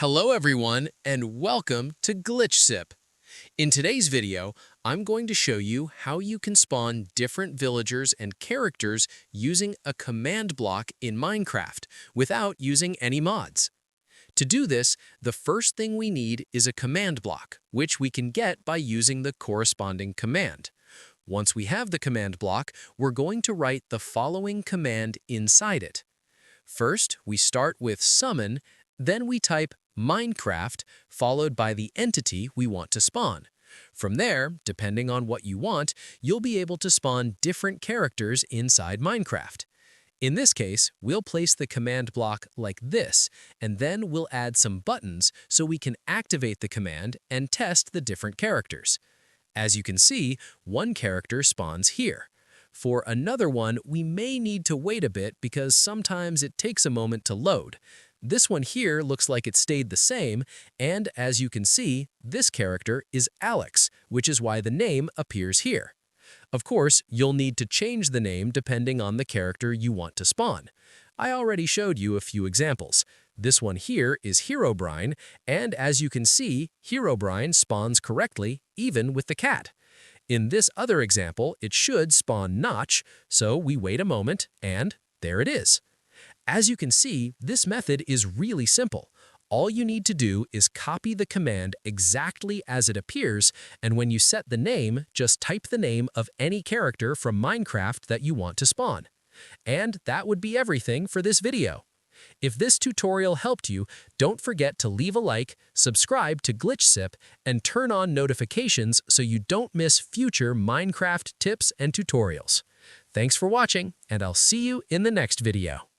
Hello everyone and welcome to GlitchSip. In today's video, I'm going to show you how you can spawn different villagers and characters using a command block in Minecraft without using any mods. To do this, the first thing we need is a command block, which we can get by using the corresponding command. Once we have the command block, we're going to write the following command inside it. First, we start with summon, then we type Minecraft followed by the entity we want to spawn. From there, depending on what you want, you'll be able to spawn different characters inside Minecraft. In this case, we'll place the command block like this, and then we'll add some buttons so we can activate the command and test the different characters. As you can see, one character spawns here. For another one, we may need to wait a bit because sometimes it takes a moment to load. This one here looks like it stayed the same, and as you can see, this character is Alex, which is why the name appears here. Of course, you'll need to change the name depending on the character you want to spawn. I already showed you a few examples. This one here is Herobrine, and as you can see, Herobrine spawns correctly even with the cat. In this other example, it should spawn Notch, so we wait a moment, and there it is. As you can see, this method is really simple. All you need to do is copy the command exactly as it appears, and when you set the name, just type the name of any character from Minecraft that you want to spawn. And that would be everything for this video. If this tutorial helped you, don't forget to leave a like, subscribe to GlitchSip, and turn on notifications so you don't miss future Minecraft tips and tutorials. Thanks for watching, and I'll see you in the next video.